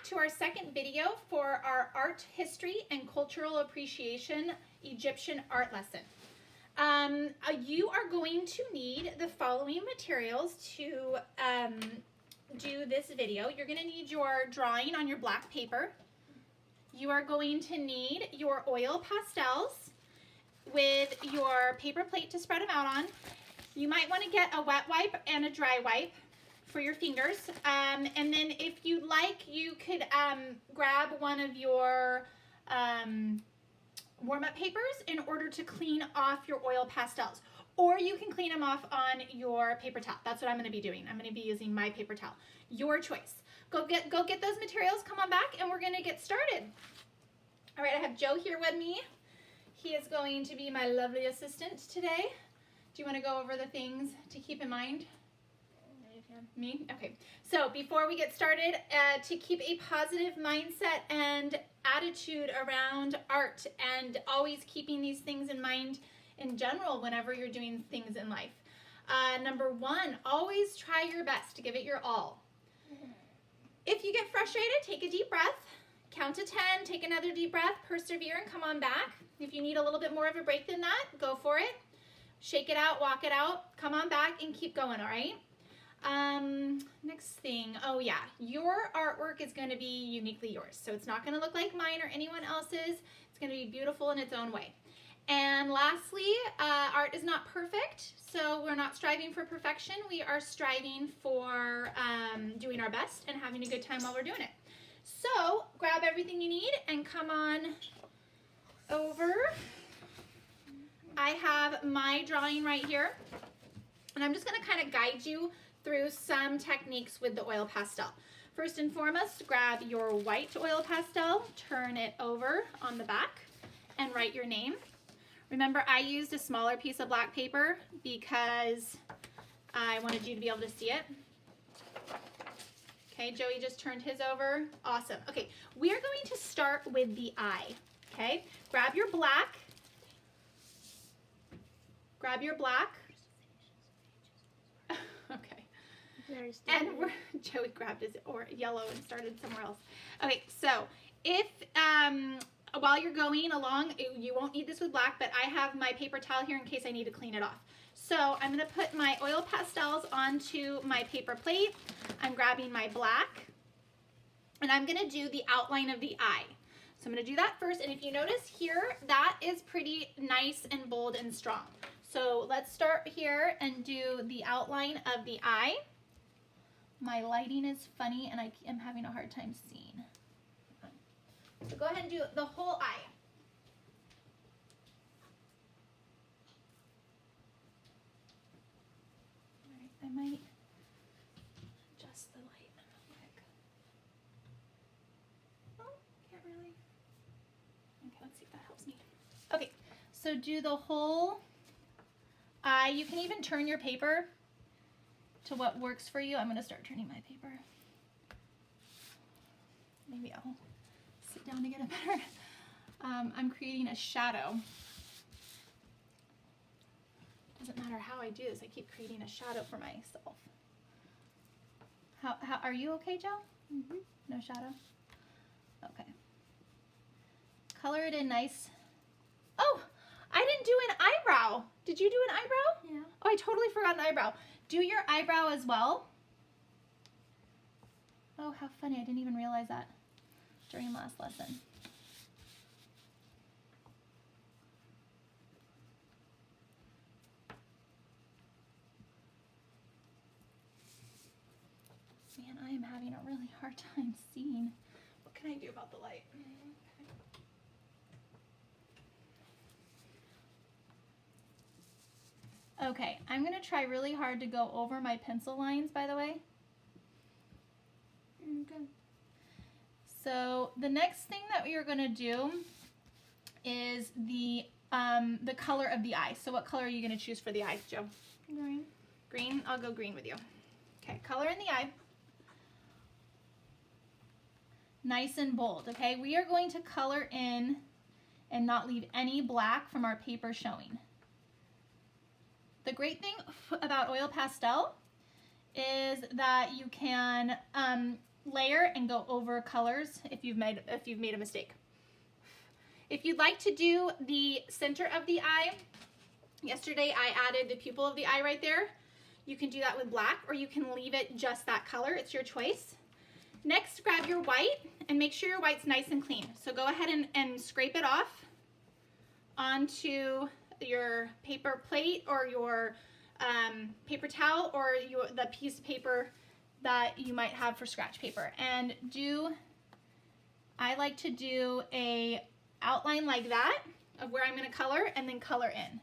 back to our second video for our art history and cultural appreciation Egyptian art lesson. You are going to need the following materials to do this video. You're going to need your drawing on your black paper. You are going to need your oil pastels with your paper plate to spread them out on. You might want to get a wet wipe and a dry wipe for your fingers. And then if you'd like, you could grab one of your warm-up papers in order to clean off your oil pastels. Or you can clean them off on your paper towel. That's what I'm going to be doing. I'm going to be using my paper towel. Your choice. Go get those materials. Come on back and we're going to get started. All right, I have Joe here with me. He is going to be my lovely assistant today. Do you want to go over the things to keep in mind? Me? Okay. So before we get started, to keep a positive mindset and attitude around art and always keeping these things in mind in general whenever you're doing things in life. Number one, always try your best to give it your all. If you get frustrated, take a deep breath. Count to 10, take another deep breath, persevere, and come on back. If you need a little bit more of a break than that, go for it. Shake it out, walk it out, come on back, and keep going, all right? Next thing, oh yeah, your artwork is going to be uniquely yours. So it's not going to look like mine or anyone else's. It's going to be beautiful in its own way. And lastly, art is not perfect, so we're not striving for perfection. We are striving for doing our best and having a good time while we're doing it. So grab everything you need and come on over. I have my drawing right here, and I'm just going to kind of guide you through some techniques with the oil pastel. First and foremost, grab your white oil pastel, turn it over on the back, and write your name. Remember, I used a smaller piece of black paper because I wanted you to be able to see it. Okay, Joey just turned his over. Awesome. Okay, we are going to start with the eye. Okay, grab your black. Grab your black. Okay. And Joey grabbed his yellow and started somewhere else. Okay, so if while you're going along, you won't need this with black, but I have my paper towel here in case I need to clean it off. So I'm going to put my oil pastels onto my paper plate. I'm grabbing my black, and I'm going to do the outline of the eye. So I'm going to do that first, and if you notice here, that is pretty nice and bold and strong. So let's start here and do the outline of the eye. My lighting is funny, and I am having a hard time seeing. So go ahead and do the whole eye. All right, I might adjust the light real quick. Oh, can't really. Okay, let's see if that helps me. Okay, so do the whole eye. You can even turn your paper to what works for you. I'm going to start turning my paper. Maybe I'll sit down to get it better. I'm creating a shadow. Doesn't matter how I do this, I keep creating a shadow for myself. How are you okay, Joe? Mm-hmm. No shadow? Okay. Color it in nice. Oh, I didn't do an eyebrow. Did you do an eyebrow? Yeah. Oh, I totally forgot an eyebrow. Do your eyebrow as well. Oh, how funny. I didn't even realize that during last lesson. Man, I am having a really hard time seeing. What can I do about the light? Okay, I'm going to try really hard to go over my pencil lines, by the way. Okay. So the next thing that we are going to do is the color of the eye. So what color are you going to choose for the eyes, Joe? Green. Green? I'll go green with you. Okay, color in the eye. Nice and bold, okay? We are going to color in and not leave any black from our paper showing. The great thing about oil pastel is that you can layer and go over colors if you've made a mistake. If you'd like to do the center of the eye, yesterday I added the pupil of the eye right there. You can do that with black, or you can leave it just that color. It's your choice. Next, grab your white and make sure your white's nice and clean. So go ahead and scrape it off onto your paper plate or your paper towel or the piece of paper that you might have for scratch paper. And I like to do a outline like that of where I'm going to color and then color in.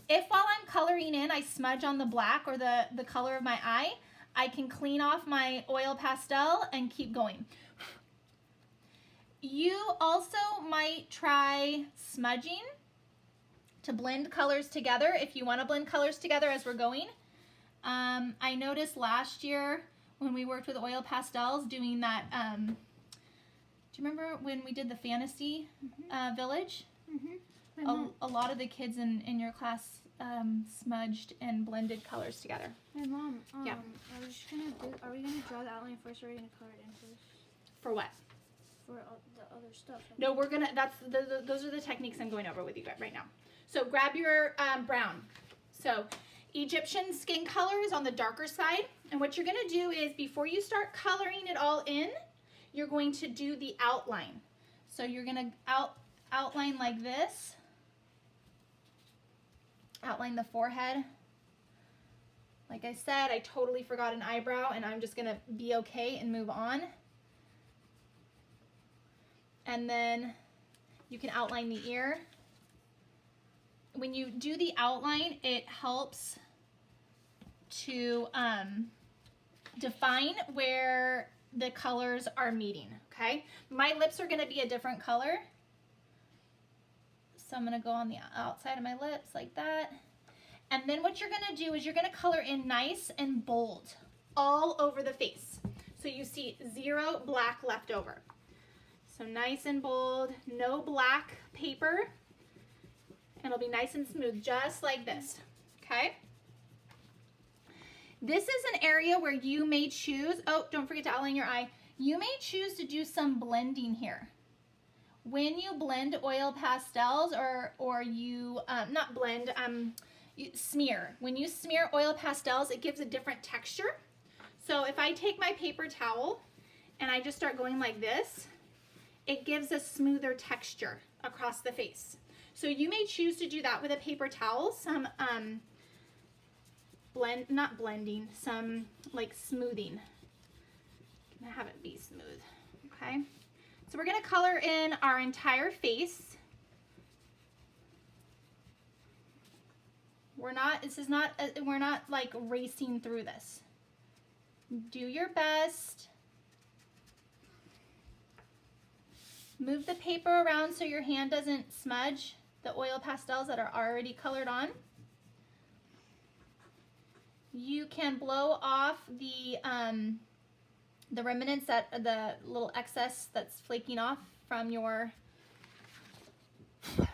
If while I'm coloring in I smudge on the black or the color of my eye, I can clean off my oil pastel and keep going. You also might try smudging to blend colors together if you want to blend colors together as we're going. I noticed last year when we worked with oil pastels doing that, do you remember when we did the fantasy village? A lot of the kids in your class smudged and blended colors together. Hey Mom, yeah. Are we gonna draw the outline first, or are we gonna color it in first? For what? For the other stuff. No, we're gonna. Those are the techniques I'm going over with you right now. So grab your brown. So Egyptian skin color is on the darker side, and what you're gonna do is before you start coloring it all in, you're going to do the outline. So you're gonna outline like this. Outline the forehead. Like I said, I totally forgot an eyebrow, and I'm just gonna be okay and move on. And then you can outline the ear. When you do the outline, it helps to define where the colors are meeting, okay? My lips are gonna be a different color. So I'm gonna go on the outside of my lips like that. And then what you're gonna do is you're gonna color in nice and bold all over the face. So you see 0 black left over. So nice and bold, no black paper. And it'll be nice and smooth, just like this, okay? This is an area where you may choose, oh, don't forget to outline your eye. You may choose to do some blending here. When you blend oil pastels or you, not blend, you smear. When you smear oil pastels, it gives a different texture. So if I take my paper towel and I just start going like this, it gives a smoother texture across the face. So you may choose to do that with a paper towel, some not blending, some like smoothing. I'm gonna have it be smooth, okay? So we're gonna color in our entire face. We're not like racing through this. Do your best. Move the paper around so your hand doesn't smudge the oil pastels that are already colored on. You can blow off the remnants, the little excess that's flaking off from your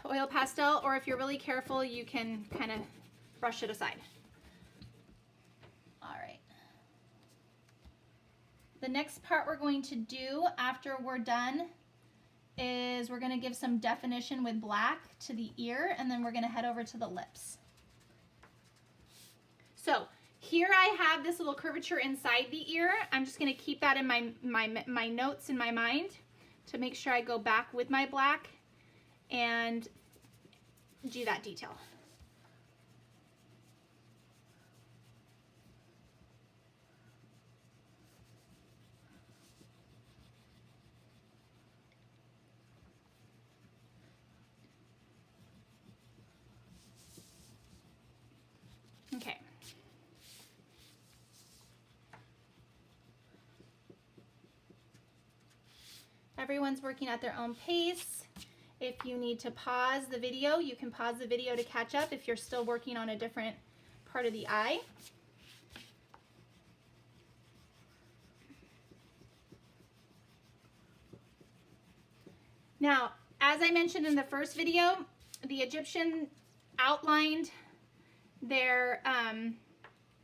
oil pastel, or if you're really careful, you can kind of brush it aside. All right. The next part we're going to do after we're done is we're going to give some definition with black to the ear, and then we're going to head over to the lips. So here I have this little curvature inside the ear. I'm just going to keep that in my notes in my mind to make sure I go back with my black and do that detail. Okay. Everyone's working at their own pace. If you need to pause the video, you can pause the video to catch up if you're still working on a different part of the eye. Now, as I mentioned in the first video, the Egyptian outlined their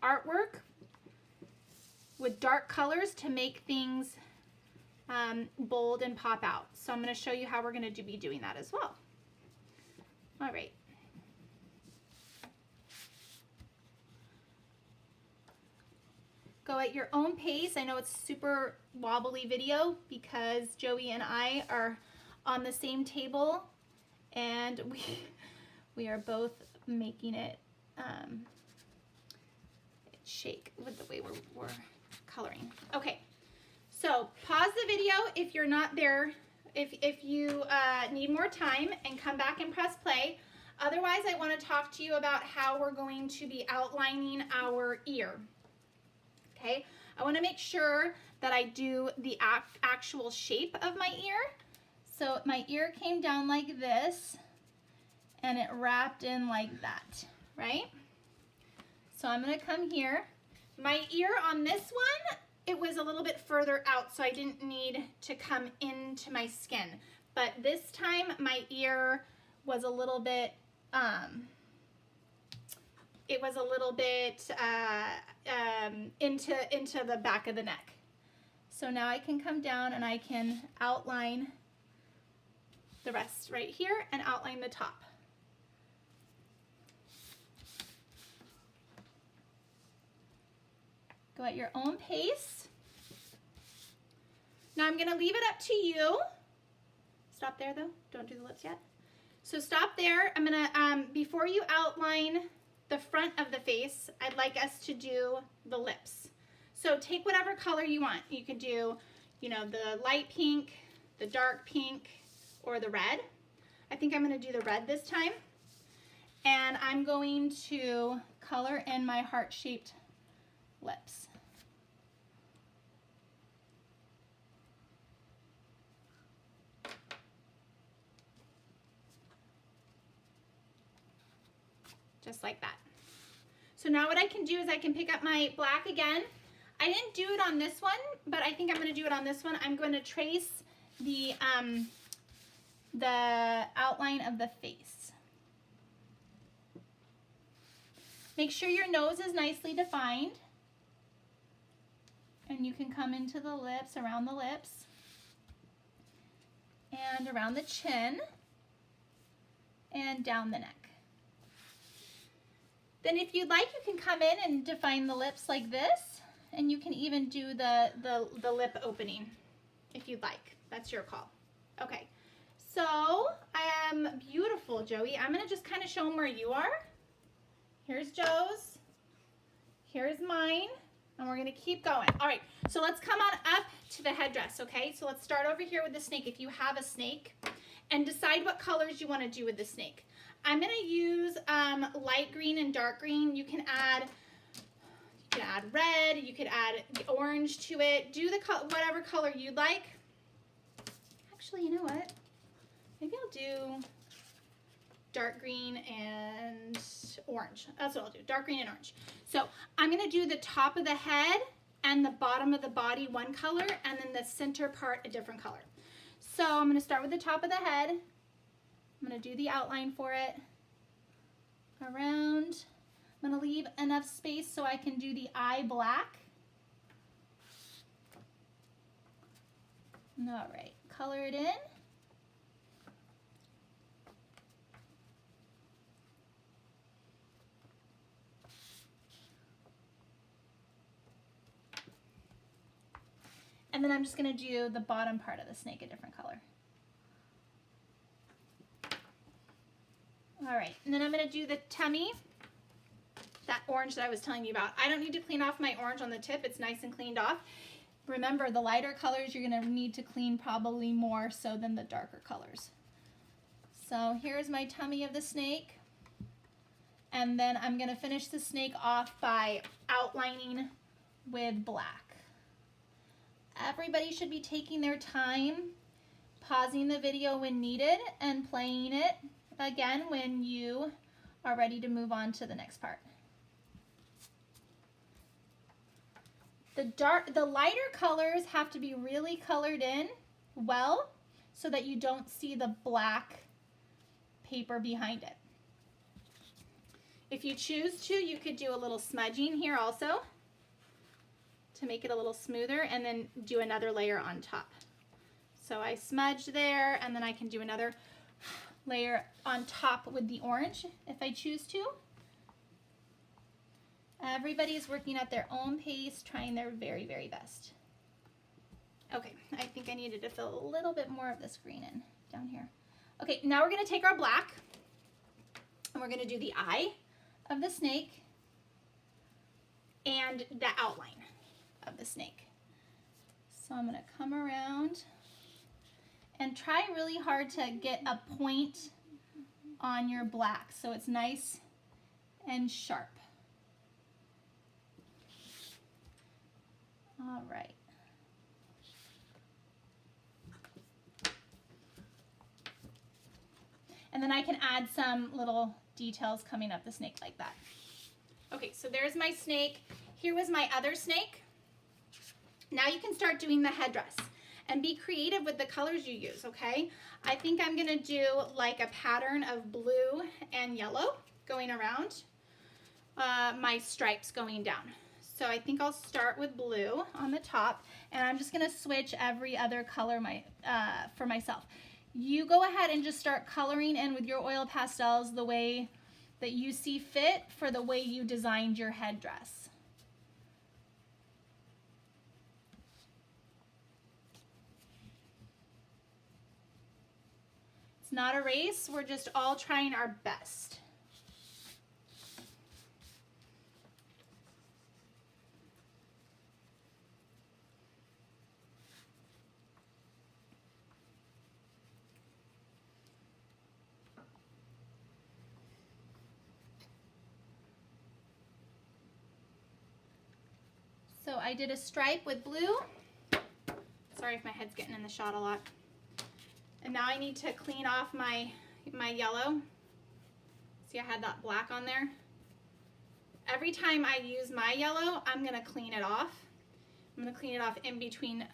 artwork with dark colors to make things bold and pop out. So I'm going to show you how we're going to be doing that as well. All right. Go at your own pace. I know it's super wobbly video because Joey and I are on the same table and we are both making it shake with the way we're coloring. Okay, so pause the video if you're not there, if you need more time, and come back and press play. Otherwise, I want to talk to you about how we're going to be outlining our ear. Okay, I want to make sure that I do the actual shape of my ear. So my ear came down like this and it wrapped in like that, right? So I'm going to come here. My ear on this one, it was a little bit further out, so I didn't need to come into my skin. But this time my ear was a little bit, it was a little bit into the back of the neck. So now I can come down and I can outline the rest right here and outline the top. Go at your own pace. Now I'm going to leave it up to you. Stop there though. Don't do the lips yet. So stop there. I'm going to, before you outline the front of the face, I'd like us to do the lips. So take whatever color you want. You could do, you know, the light pink, the dark pink, or the red. I think I'm going to do the red this time. And I'm going to color in my heart-shaped lips. Just like that. So now what I can do is I can pick up my black again. I didn't do it on this one, but I think I'm going to do it on this one. I'm going to trace the outline of the face. Make sure your nose is nicely defined. And you can come into the lips, around the lips, and around the chin, and down the neck. Then if you'd like, you can come in and define the lips like this, and you can even do the lip opening if you'd like. That's your call. Okay, so beautiful, Joey. I'm gonna just kind of show them where you are. Here's Joe's, here's mine, and we're gonna keep going. All right, so let's come on up to the headdress, okay? So let's start over here with the snake, if you have a snake, and decide what colors you wanna do with the snake. I'm gonna use light green and dark green. You can add red, you could add orange to it. Do the whatever color you'd like. Actually, you know what? Maybe I'll do dark green and orange. That's what I'll do, dark green and orange. So I'm gonna do the top of the head and the bottom of the body one color, and then the center part a different color. So I'm gonna start with the top of the head. I'm going to do the outline for it around. I'm going to leave enough space so I can do the eye black. All right, color it in. And then I'm just going to do the bottom part of the snake a different color. All right, and then I'm gonna do the tummy, that orange that I was telling you about. I don't need to clean off my orange on the tip. It's nice and cleaned off. Remember, the lighter colors you're gonna need to clean probably more so than the darker colors. So here's my tummy of the snake. And then I'm gonna finish the snake off by outlining with black. Everybody should be taking their time, pausing the video when needed, and playing it again when you are ready to move on to the next part. The lighter colors have to be really colored in well so that you don't see the black paper behind it. If you choose to, you could do a little smudging here also to make it a little smoother, and then do another layer on top. So I smudged there, and then I can do another layer on top with the orange if I choose to. Everybody's working at their own pace, trying their very, very best. Okay, I think I needed to fill a little bit more of this green in down here. Okay, now we're gonna take our black and we're gonna do the eye of the snake and the outline of the snake. So I'm gonna come around and try really hard to get a point on your black so it's nice and sharp. All right. And then I can add some little details coming up the snake like that. Okay, so there's my snake. Here was my other snake. Now you can start doing the headdress and be creative with the colors you use, okay? I think I'm gonna do like a pattern of blue and yellow going around, my stripes going down. So I think I'll start with blue on the top, and I'm just gonna switch every other color for myself. You go ahead and just start coloring in with your oil pastels the way that you see fit for the way you designed your headdress. It's not a race, we're just all trying our best. So I did a stripe with blue. Sorry if my head's getting in the shot a lot. And now I need to clean off my yellow. See, I had that black on there. Every time I use my yellow, I'm gonna clean it off. I'm gonna clean it off in between,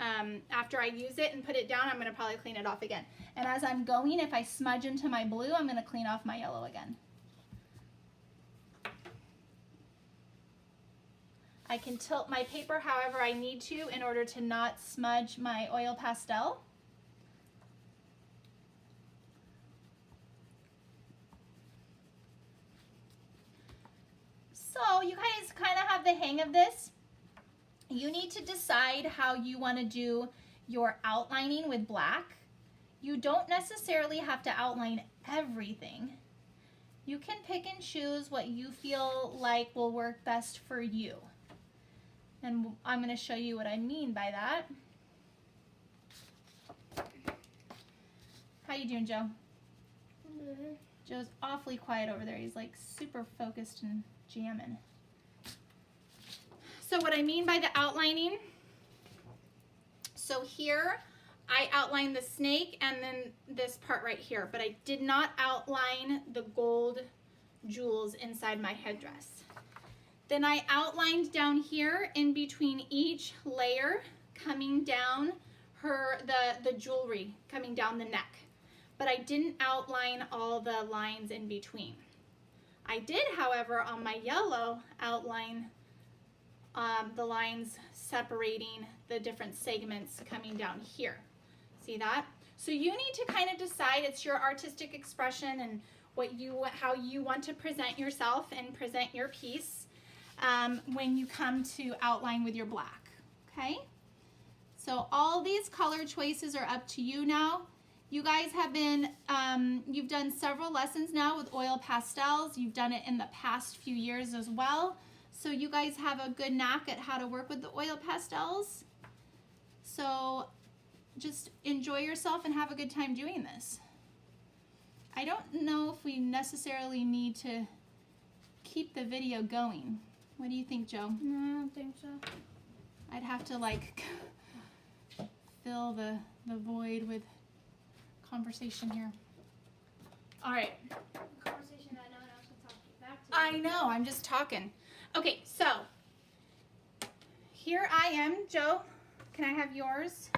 after I use it and put it down, I'm gonna probably clean it off again. And as I'm going, if I smudge into my blue, I'm gonna clean off my yellow again. I can tilt my paper however I need to in order to not smudge my oil pastel. So you guys kind of have the hang of this. You need to decide how you want to do your outlining with black. You don't necessarily have to outline everything. You can pick and choose what you feel like will work best for you. And I'm going to show you what I mean by that. How you doing, Joe? Good. Joe's awfully quiet over there. He's like super focused and jamming. So what I mean by the outlining, so here I outlined the snake and then this part right here, but I did not outline the gold jewels inside my headdress. Then I outlined down here in between each layer, coming down the jewelry coming down the neck. But I didn't outline all the lines in between. I did, however, on my yellow outline the lines separating the different segments coming down here. See that? So you need to kind of decide, it's your artistic expression and how you want to present yourself and present your piece. When you come to outline with your black, okay? So all these color choices are up to you now. You guys have been, you've done several lessons now with oil pastels. You've done it in the past few years as well. So you guys have a good knack at how to work with the oil pastels. So just enjoy yourself and have a good time doing this. I don't know if we necessarily need to keep the video going. What do you think, Joe? No, I don't think so. I'd have to like fill the void with conversation here. All right. Conversation that no one else will talk back to. I know, I'm just talking. Okay, so here I am, Joe. Can I have yours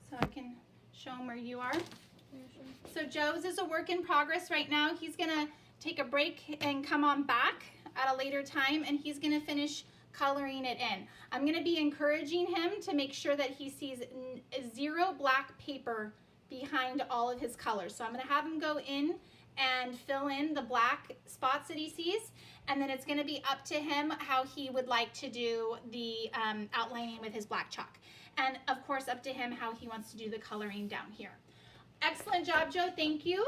so I can show them where you are? Yeah, sure. So Joe's is a work in progress right now. He's gonna take a break and come on back at a later time, and he's gonna finish coloring it in. I'm going to be encouraging him to make sure that he sees zero black paper behind all of his colors. So I'm going to have him go in and fill in the black spots that he sees, and then it's going to be up to him how he would like to do the outlining with his black chalk. And of course up to him how he wants to do the coloring down here. Excellent job, Joe. Thank you.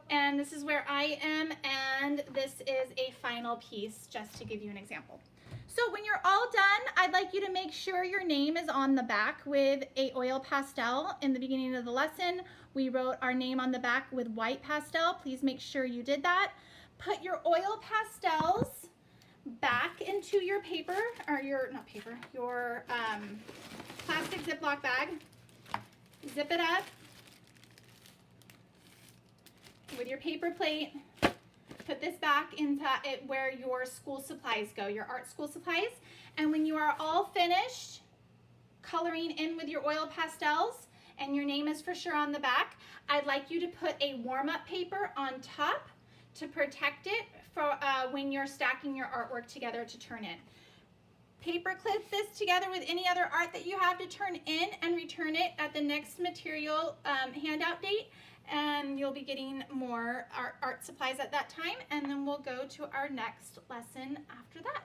And this is where I am, and this is a final piece just to give you an example. So when you're all done, I'd like you to make sure your name is on the back with a oil pastel. In the beginning of the lesson, we wrote our name on the back with white pastel. Please make sure you did that. Put your oil pastels back into your paper, or your plastic Ziploc bag. Zip it up with your paper plate. Put this back into it where your school supplies go, your art school supplies. And when you are all finished coloring in with your oil pastels and your name is for sure on the back, I'd like you to put a warm-up paper on top to protect it for when you're stacking your artwork together to turn in. Paper clip this together with any other art that you have to turn in and return it at the next material handout date. And you'll be getting more art supplies at that time, and then we'll go to our next lesson after that.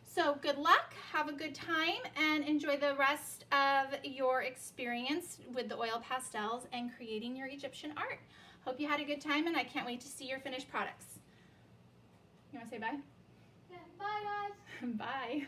So good luck, have a good time, and enjoy the rest of your experience with the oil pastels and creating your Egyptian art. Hope you had a good time, and I can't wait to see your finished products. You want to say bye? Yeah, bye guys. Bye.